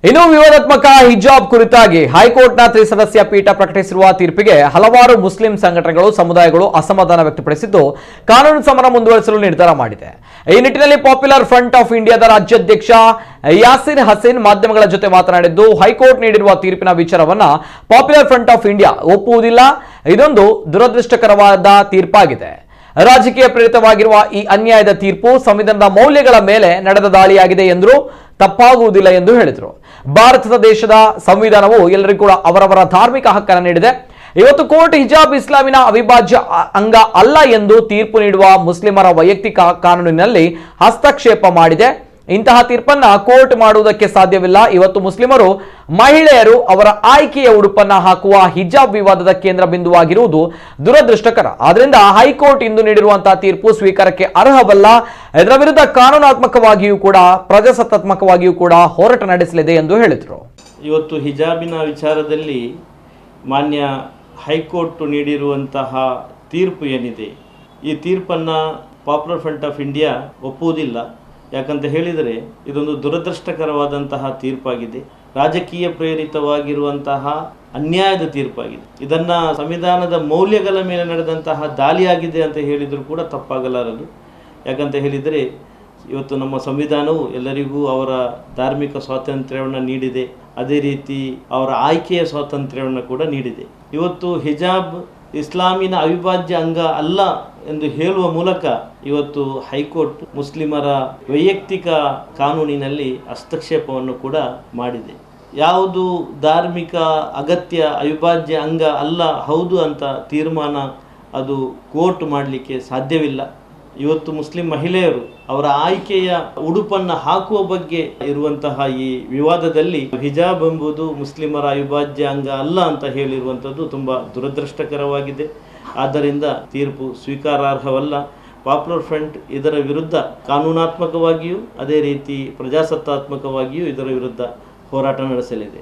ಇನ್ನು ವಿವಾದಾತ್ಮಕ ಹಿಜಾಬ್ ಕುರಿತಾಗಿ ಹೈಕೋರ್ಟ್ನ ತ್ರಿಸದಸ್ಯ ಪೀಠ ಪ್ರಕಟಿಸಿರುವ ತೀರ್ಪಿಗೆ ಹಲವಾರು ಮುಸ್ಲಿಂ ಸಂಘಟನೆಗಳು ಸಮುದಾಯಗಳು ಅಸಮಾಧಾನ ವ್ಯಕ್ತಪಡಿಸಿದ್ದು ಕಾನೂನು ಸಮರ ಮುಂದುವರಿಸಲು ನಿರ್ಧಾರ ಮಾಡಿದೆ. ಈ ನಿಟ್ಟಿನಲ್ಲಿ ಪಾಪ್ಯುಲರ್ ಫ್ರಂಟ್ ಆಫ್ ಇಂಡಿಯಾದ ರಾಜ್ಯಾಧ್ಯಕ್ಷ ಯಾಸಿರ್ ಹಸೀನ್ ಮಾಧ್ಯಮಗಳ ಜೊತೆ ಮಾತನಾಡಿದ್ದು, ಹೈಕೋರ್ಟ್ ನೀಡಿರುವ ತೀರ್ಪಿನ ವಿಚಾರವನ್ನ ಪಾಪ್ಯುಲರ್ ಫ್ರಂಟ್ ಆಫ್ ಇಂಡಿಯಾ ಒಪ್ಪುವುದಿಲ್ಲ. ಇದೊಂದು ದುರದೃಷ್ಟಕರವಾದ ತೀರ್ಪಾಗಿದೆ. ರಾಜಕೀಯ ಪ್ರೇರಿತವಾಗಿರುವ ಈ ಅನ್ಯಾಯದ ತೀರ್ಪು ಸಂವಿಧಾನದ ಮೌಲ್ಯಗಳ ಮೇಲೆ ನಡೆದ ದಾಳಿಯಾಗಿದೆ ಎಂದರೂ ತಪ್ಪಾಗುವುದಿಲ್ಲ ಎಂದು ಹೇಳಿದರು. ಭಾರತದ ದೇಶದ ಸಂವಿಧಾನವು ಎಲ್ಲರಿಗೂ ಕೂಡ ಅವರವರ ಧಾರ್ಮಿಕ ಹಕ್ಕನ್ನು ನೀಡಿದೆ. ಇವತ್ತು ಕೋರ್ಟ್ ಹಿಜಾಬ್ ಇಸ್ಲಾಮಿನ ಅವಿಭಾಜ್ಯ ಅಂಗ ಅಲ್ಲ ಎಂದು ತೀರ್ಪು ನೀಡುವ ಮುಸ್ಲಿಮರ ವೈಯಕ್ತಿಕ ಕಾನೂನಿನಲ್ಲಿ ಹಸ್ತಕ್ಷೇಪ ಮಾಡಿದೆ. ಇಂತಹ ತೀರ್ಪನ್ನ ಕೋರ್ಟ್ ಮಾಡುವುದಕ್ಕೆ ಸಾಧ್ಯವಿಲ್ಲ. ಇವತ್ತು ಮುಸ್ಲಿಮರು ಮಹಿಳೆಯರು ಅವರ ಆಯ್ಕೆಯ ಉಡುಪನ್ನ ಹಾಕುವ ಹಿಜಾಬ್ ವಿವಾದದ ಕೇಂದ್ರ ಬಿಂದುವಾಗಿರುವುದು ದುರದೃಷ್ಟಕರ. ಆದ್ರಿಂದ ಹೈಕೋರ್ಟ್ ಇಂದು ನೀಡಿರುವಂತಹ ತೀರ್ಪು ಸ್ವೀಕಾರಕ್ಕೆ ಅರ್ಹವಲ್ಲ. ಇದರ ವಿರುದ್ಧ ಕಾನೂನಾತ್ಮಕವಾಗಿಯೂ ಕೂಡ ಪ್ರಜಾಸತ್ತಾತ್ಮಕವಾಗಿಯೂ ಕೂಡ ಹೋರಾಟ ನಡೆಸಲಿದೆ ಎಂದು ಹೇಳಿದರು. ಇವತ್ತು ಹಿಜಾಬಿನ ವಿಚಾರದಲ್ಲಿ ಮಾನ್ಯ ಹೈಕೋರ್ಟ್ ನೀಡಿರುವಂತಹ ತೀರ್ಪು ಏನಿದೆ, ಈ ತೀರ್ಪನ್ನು ಪಾಪ್ಯುಲರ್ ಫ್ರಂಟ್ ಆಫ್ ಇಂಡಿಯಾ ಒಪ್ಪುವುದಿಲ್ಲ. ಯಾಕಂತ ಹೇಳಿದರೆ ಇದೊಂದು ದುರದೃಷ್ಟಕರವಾದಂತಹ ತೀರ್ಪಾಗಿದೆ. ರಾಜಕೀಯ ಪ್ರೇರಿತವಾಗಿರುವಂತಹ ಅನ್ಯಾಯದ ತೀರ್ಪಾಗಿದೆ. ಇದನ್ನು ಸಂವಿಧಾನದ ಮೌಲ್ಯಗಳ ಮೇಲೆ ನಡೆದಂತಹ ದಾಳಿಯಾಗಿದೆ ಅಂತ ಹೇಳಿದರೂ ಕೂಡ ತಪ್ಪಾಗಲಾರದು. ಯಾಕಂತ ಹೇಳಿದರೆ ಇವತ್ತು ನಮ್ಮ ಸಂವಿಧಾನವು ಎಲ್ಲರಿಗೂ ಅವರ ಧಾರ್ಮಿಕ ಸ್ವಾತಂತ್ರ್ಯವನ್ನು ನೀಡಿದೆ. ಅದೇ ರೀತಿ ಅವರ ಆಯ್ಕೆಯ ಸ್ವಾತಂತ್ರ್ಯವನ್ನು ಕೂಡ ನೀಡಿದೆ. ಇವತ್ತು ಹಿಜಾಬ್ ಇಸ್ಲಾಮಿನ ಅವಿಭಾಜ್ಯ ಅಂಗ ಅಲ್ಲ ಎಂದು ಹೇಳುವ ಮೂಲಕ ಇವತ್ತು ಹೈಕೋರ್ಟ್ ಮುಸ್ಲಿಮರ ವೈಯಕ್ತಿಕ ಕಾನೂನಿನಲ್ಲಿ ಹಸ್ತಕ್ಷೇಪವನ್ನು ಕೂಡ ಮಾಡಿದೆ. ಯಾವುದು ಧಾರ್ಮಿಕ ಅಗತ್ಯ ಅವಿಭಾಜ್ಯ ಅಂಗ ಅಲ್ಲ ಹೌದು ಅಂತ ತೀರ್ಮಾನ ಅದು ಕೋರ್ಟ್ ಮಾಡಲಿಕ್ಕೆ ಸಾಧ್ಯವಿಲ್ಲ. ಇವತ್ತು ಮುಸ್ಲಿಂ ಮಹಿಳೆಯರು ಅವರ ಆಯ್ಕೆಯ ಉಡುಪನ್ನು ಹಾಕುವ ಬಗ್ಗೆ ಇರುವಂತಹ ಈ ವಿವಾದದಲ್ಲಿ ಹಿಜಾಬ್ ಎಂಬುದು ಮುಸ್ಲಿಮರ ಅವಿಭಾಜ್ಯ ಅಂಗ ಅಲ್ಲ ಅಂತ ಹೇಳಿರುವಂಥದ್ದು ತುಂಬ ದುರದೃಷ್ಟಕರವಾಗಿದೆ. ಆದ್ದರಿಂದ ತೀರ್ಪು ಸ್ವೀಕಾರಾರ್ಹವಲ್ಲ. ಪಾಪ್ಯುಲರ್ ಫ್ರಂಟ್ ಇದರ ವಿರುದ್ಧ ಕಾನೂನಾತ್ಮಕವಾಗಿಯೂ ಅದೇ ರೀತಿ ಪ್ರಜಾಸತ್ತಾತ್ಮಕವಾಗಿಯೂ ಇದರ ವಿರುದ್ಧ ಹೋರಾಟ ನಡೆಸಲಿದೆ.